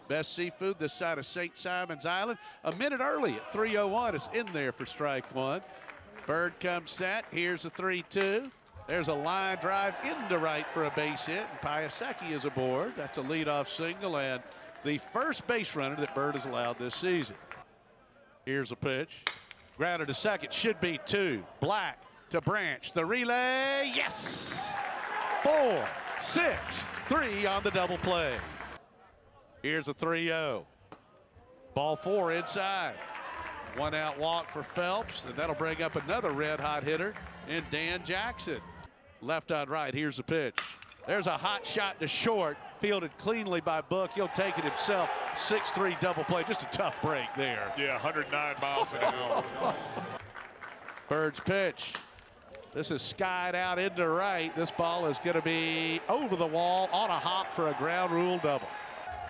Best seafood this side of St. Simon's Island. A minute early at 3:01. It's in there for strike one. Bird comes set. Here's a 3-2. There's a line drive into right for a base hit. And Piasecki is aboard. That's a leadoff single and the first base runner that Bird has allowed this season. Here's a pitch. Grounded to second. Should be two. Black to Branch. The relay. Yes. 4, 6, 3 on the double play. Here's a 3-0. Ball 4 inside. 1 out walk for Phelps, and that'll bring up another red hot hitter in Dan Jackson. Left on right. Here's a pitch. There's a hot shot to short, fielded cleanly by Book. He'll take it himself. 6-3 double play. Just a tough break there. Yeah, 109 miles an hour. Bird's pitch. This is skied out into right. This ball is going to be over the wall on a hop for a ground rule double.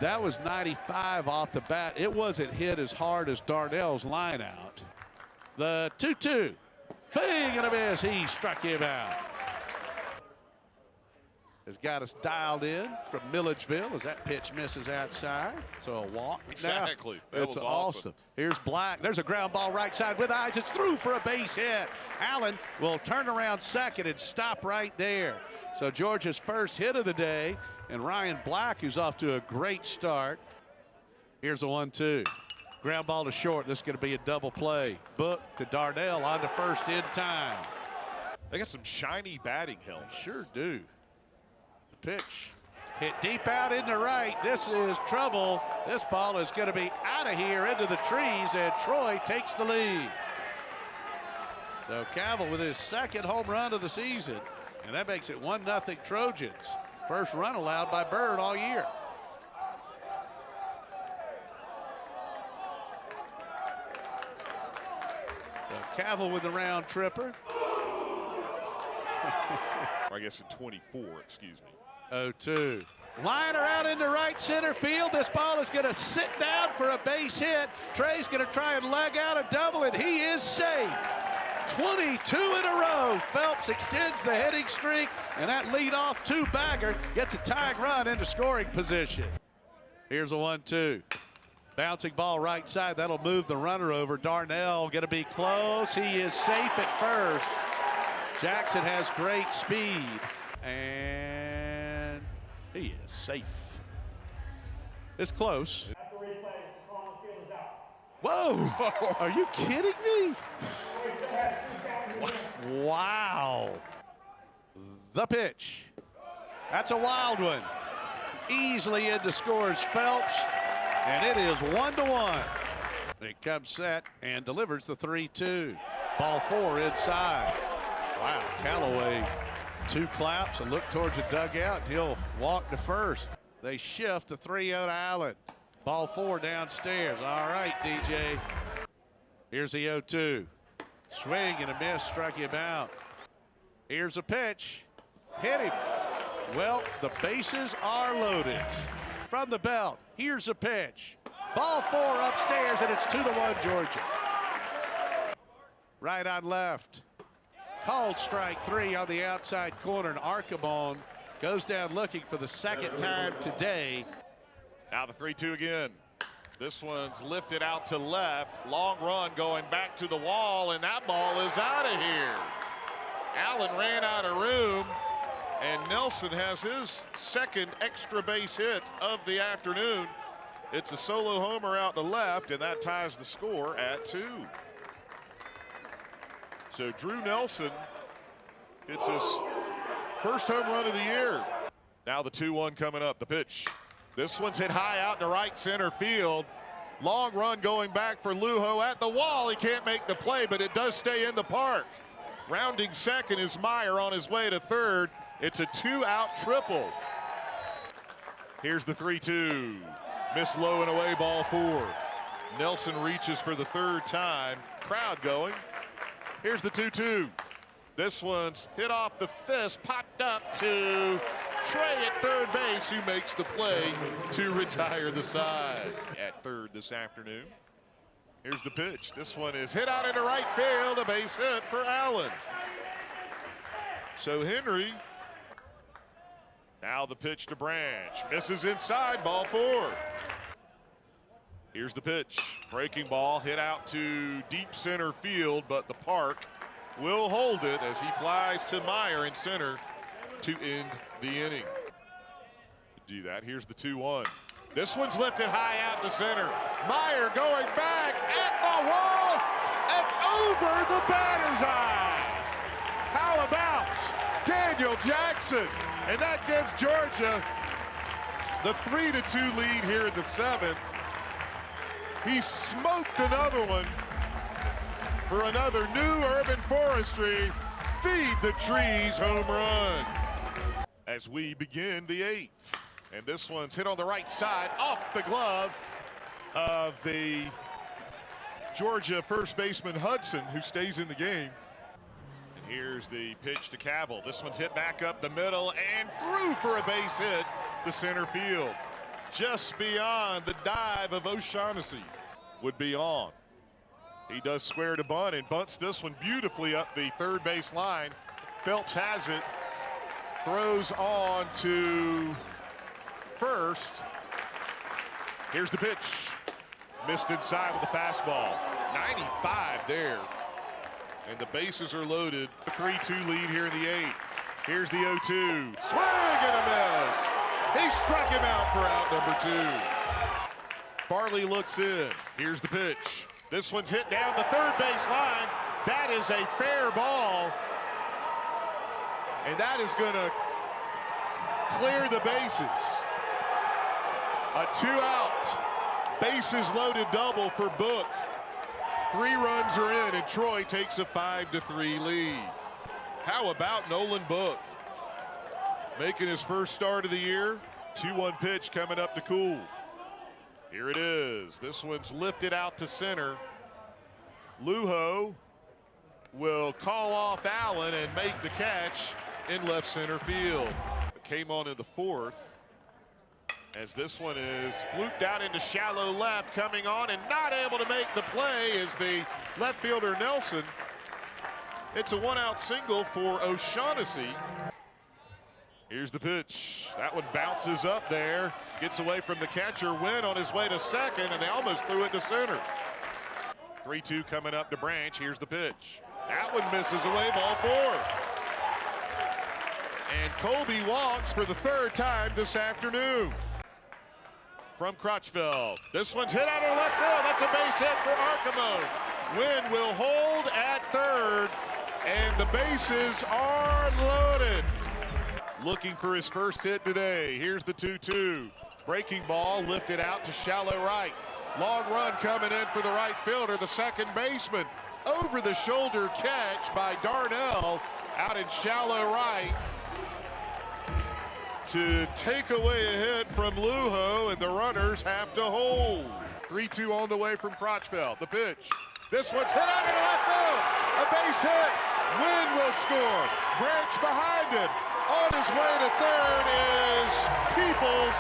That was 95 off the bat. It wasn't hit as hard as Darnell's line out. The 2-2. Swing and a miss. He struck him out. Has got us dialed in from Milledgeville as that pitch misses outside. So a walk. Exactly. It's awesome. Here's Black. There's a ground ball right side with eyes. It's through for a base hit. Allen will turn around second and stop right there. So Georgia's first hit of the day. And Ryan Black, who's off to a great start. Here's a 1-2. Ground ball to short. This is going to be a double play. Book to Darnell on to first in time. They got some shiny batting helmets. Sure do. The pitch hit deep out into right. This is trouble. This ball is going to be out of here into the trees, and Troy takes the lead. So Cavill with his second home run of the season, and that makes it 1-0 Trojans. First run allowed by Bird all year. So Cavill with the round tripper. I guess in 24, excuse me. 0-2. Liner out into right center field. This ball is going to sit down for a base hit. Trey's going to try and leg out a double, and he is safe. 22 in a row. Phelps extends the hitting streak, and that leadoff two-bagger gets a tying run into scoring position. Here's a 1-2. Bouncing ball right side. That'll move the runner over. Darnell going to be close. He is safe at first. Jackson has great speed, and he is safe. It's close. Whoa! Are you kidding me? Wow. The pitch. That's a wild one. Easily into scores Phelps, and it is 1-1. It comes set and delivers the 3-2. Ball 4 inside. Wow, Callaway 2 claps, a look towards the dugout. He'll walk to first. They shift the 3-0 to Allen. Ball 4 downstairs. All right, DJ. Here's the 0-2. Swing and a miss, struck him out. Here's a pitch. Hit him. Well, the bases are loaded. From the belt, here's a pitch. Ball 4 upstairs, and it's 2-1 Georgia. Right on left. Called strike 3 on the outside corner, and Archibald goes down looking for the second time today. Now the 3-2 again. This one's lifted out to left. Long run going back to the wall, and that ball is out of here. Allen ran out of room, and Nelson has his second extra base hit of the afternoon. It's a solo homer out to left, and that ties the score at 2. So Drew Nelson hits his first home run of the year. Now the 2-1 coming up. The pitch. This one's hit high out to right center field. Long run going back for Lujo at the wall. He can't make the play, but it does stay in the park. Rounding second is Meyer on his way to third. It's a 2-out triple. Here's the 3-2. Missed low and away, ball 4. Nelson reaches for the third time. Crowd going. Here's the 2-2. This one's hit off the fist, popped up to Trey at third base, who makes the play to retire the side. At third this afternoon. Here's the pitch. This one is hit out into right field, a base hit for Allen. So Henry, now the pitch to Branch. Misses inside, ball 4. Here's the pitch. Breaking ball hit out to deep center field, but the park will hold it as he flies to Meyer in center to end the inning. Do that. Here's the 2-1. This one's lifted high out to center. Meyer going back at the wall and over the batter's eye. How about Daniel Jackson? And that gives Georgia the 3-2 lead here in the 7th. He smoked another one for another new Urban Forestry Feed the Trees home run. As we begin the 8th. And this one's hit on the right side off the glove of the Georgia first baseman Hudson, who stays in the game. And here's the pitch to Cabell. This one's hit back up the middle and through for a base hit to center field. Just beyond the dive of O'Shaughnessy would be on. He does square to bunt and bunts this one beautifully up the third base line. Phelps has it, throws on to first. Here's the pitch. Missed inside with the fastball. 95 there. And the bases are loaded. A 3-2 lead here in the 8th. Here's the 0-2. Swing and a miss. He struck him out for out number 2. Farley looks in. Here's the pitch. This one's hit down the third base line. That is a fair ball. And that is going to clear the bases. A 2-out, bases loaded double for Book. 3 runs are in, and Troy takes a 5-3 lead. How about Nolan Book? Making his first start of the year. 2-1 pitch coming up to Cool. Here it is. This one's lifted out to center. Lujo will call off Allen and make the catch in left center field. It came on in the 4th. As this one is looped out into shallow left, coming on and not able to make the play is the left fielder Nelson. It's a 1-out single for O'Shaughnessy. Here's the pitch. That one bounces up there, gets away from the catcher. Wynn on his way to second, and they almost threw it to center. 3-2 coming up to Branch. Here's the pitch. That one misses away, ball 4. And Colby walks for the 3rd time this afternoon. From Crotchville. This one's hit out of left field. That's a base hit for Arkemo. Wynn will hold at 3rd, and the bases are loaded. Looking for his first hit today. Here's the 2-2. Breaking ball lifted out to shallow right. Long run coming in for the right fielder, the second baseman. Over the shoulder catch by Darnell out in shallow right to take away a hit from Lujo, and the runners have to hold. 3-2 on the way from Crotchville. The pitch. This one's hit out of left field. A base hit. Wynn will score. Branch behind him. On his way to 3rd is Peoples,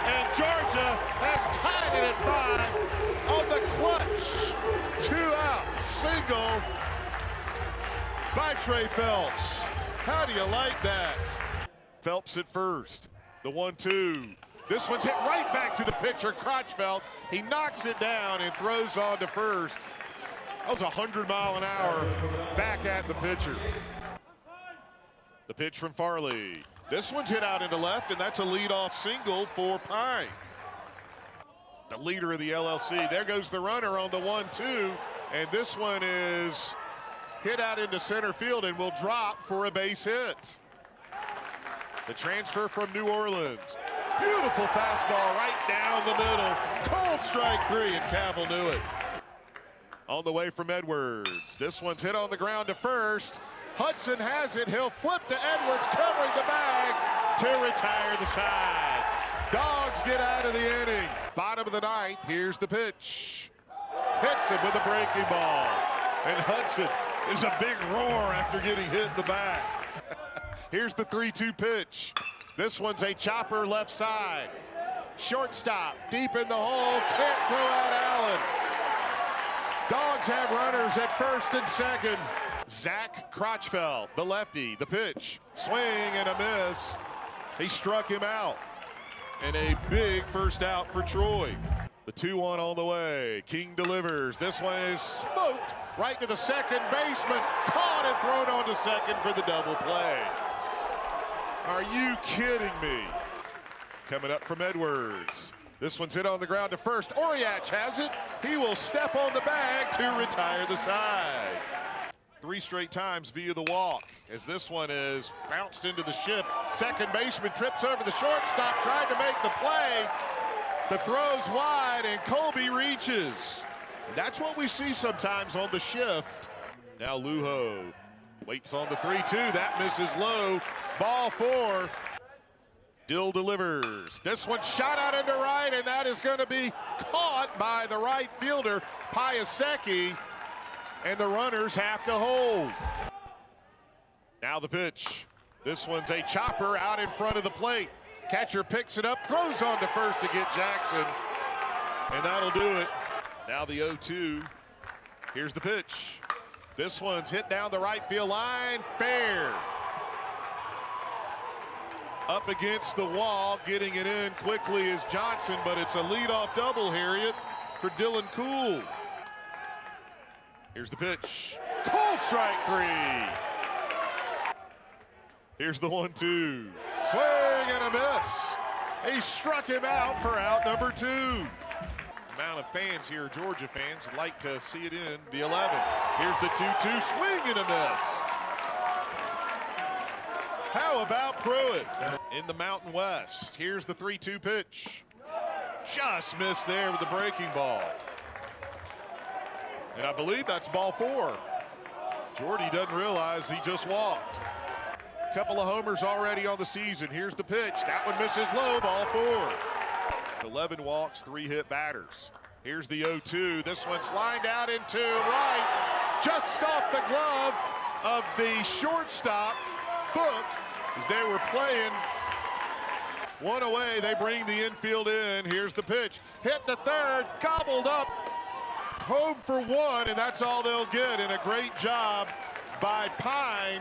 and Georgia has tied it at 5 on the clutch. 2-out single by Trey Phelps. How do you like that? Phelps at first. The 1-2. This one's hit right back to the pitcher, Crotchville. He knocks it down and throws on to first. That was 100 mile an hour back at the pitcher. The pitch from Farley. This one's hit out into left, and that's a leadoff single for Pine. The leader of the LLC. There goes the runner on the 1-2, and this one is hit out into center field and will drop for a base hit. The transfer from New Orleans. Beautiful fastball right down the middle. Cold strike 3, and Cabell knew it. On the way from Edwards. This one's hit on the ground to first. Hudson has it. He'll flip to Edwards, covering the bag to retire the side. Dogs get out of the inning. Bottom of the 9th. Here's the pitch. Hits him with a breaking ball. And Hudson is a big roar after getting hit in the back. Here's the 3-2 pitch. This one's a chopper left side. Shortstop deep in the hole. Can't throw out Allen. Dogs have runners at first and second. Zach Crotchville, the lefty, the pitch. Swing and a miss. He struck him out. And a big first out for Troy. The 2-1 on the way. King delivers. This one is smoked right to the second baseman. Caught and thrown on to second for the double play. Are you kidding me? Coming up from Edwards. This one's hit on the ground to first. Oriach has it. He will step on the bag to retire the side. 3 straight times via the walk, as this one is bounced into the shift. Second baseman trips over the shortstop, trying to make the play. The throw's wide, and Colby reaches. That's what we see sometimes on the shift. Now Lujo waits on the 3-2. That misses low. Ball 4. Dill delivers. This one shot out into right, and that is going to be caught by the right fielder, Piasecki. And the runners have to hold. Now the pitch. This one's a chopper out in front of the plate. Catcher picks it up, throws on to first to get Jackson, and that'll do it. Now the 0-2. Here's the pitch. This one's hit down the right field line, fair. Up against the wall, getting it in quickly is Johnson, but it's a leadoff double, Harriet, for Dylan Cool. Here's the pitch. Cold strike 3. Here's the 1-2. Swing and a miss. He struck him out for out number 2. Amount of fans here, Georgia fans, would like to see it in the 11th. Here's the 2-2. Swing and a miss. How about Pruitt in the Mountain West? Here's the 3-2 pitch. Just missed there with the breaking ball. And I believe that's ball 4. Jordy doesn't realize he just walked. Couple of homers already on the season. Here's the pitch. That one misses low, ball 4. 11 walks, 3 hit batters. Here's the 0-2. This one's lined out into right, just off the glove of the shortstop, Book, as they were playing one away. They bring the infield in. Here's the pitch. Hit to third, gobbled up. Home for 1, and that's all they'll get. And a great job by Pine,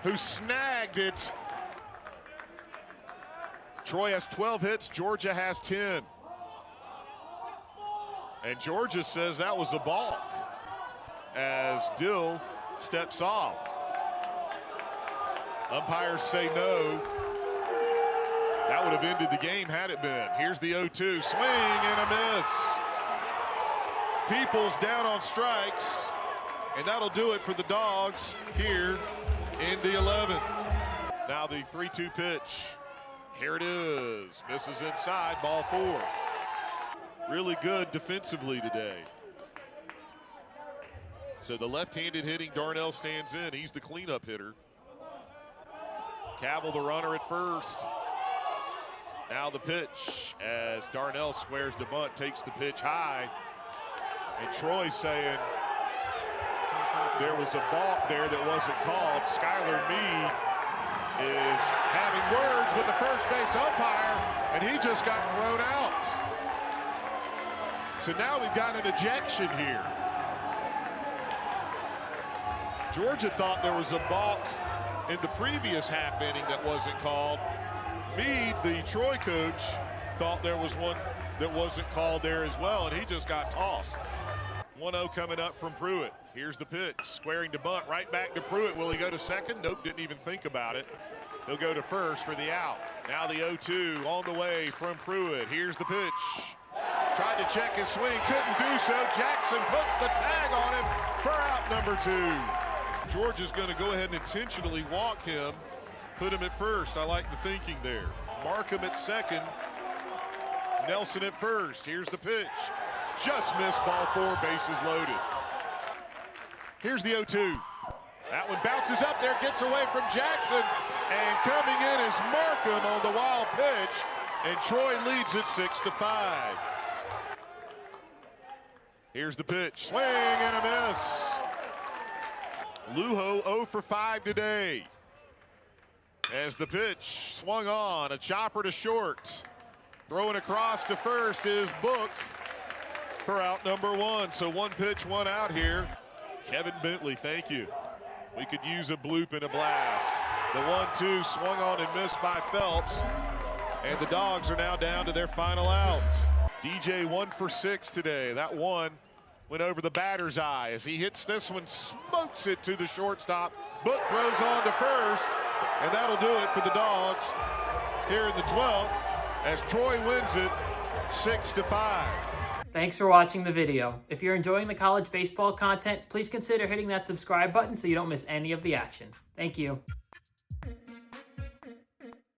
who snagged it. Troy has 12 hits, Georgia has 10. And Georgia says that was a balk as Dill steps off. Umpires say no. That would have ended the game had it been. Here's the 0-2, swing and a miss. Peoples down on strikes, and that'll do it for the Dogs here in the 11th. Now the 3-2 pitch. Here it is. Misses inside, ball 4. Really good defensively today. So the left-handed hitting Darnell stands in. He's the cleanup hitter. Cavill the runner at first. Now the pitch as Darnell squares to bunt, takes the pitch high. And Troy saying there was a balk there that wasn't called. Skylar Meade is having words with the first base umpire, and he just got thrown out. So now we've got an ejection here. Georgia thought there was a balk in the previous half inning that wasn't called. Meade, the Troy coach, thought there was one that wasn't called there as well, and he just got tossed. 1-0 coming up from Pruitt. Here's the pitch, squaring to bunt, right back to Pruitt. Will he go to second? Nope, didn't even think about it. He'll go to first for the out. Now the 0-2 on the way from Pruitt. Here's the pitch. Tried to check his swing, couldn't do so. Jackson puts the tag on him for out number 2. Georgia's going to go ahead and intentionally walk him, put him at first. I like the thinking there. Markham at second, Nelson at first. Here's the pitch. Just missed, ball 4, bases loaded. Here's the 0-2. That one bounces up there, gets away from Jackson, and coming in is Markham on the wild pitch, and Troy leads it 6-5. Here's the pitch, swing and a miss. Lujo 0 for 5 today. As the pitch swung on, a chopper to short. Throwing across to first is Book for out number 1. So 1 pitch, 1 out here. Kevin Bentley, thank you. We could use a bloop and a blast. The 1-2 swung on and missed by Phelps. And the Dogs are now down to their final out. DJ 1 for 6 today. That one went over the batter's eye as he hits this one, smokes it to the shortstop. Book throws on to first, and that'll do it for the Dogs here in the 12th as Troy wins it 6-5. Thanks for watching the video. If you're enjoying the college baseball content, please consider hitting that subscribe button so you don't miss any of the action. Thank you.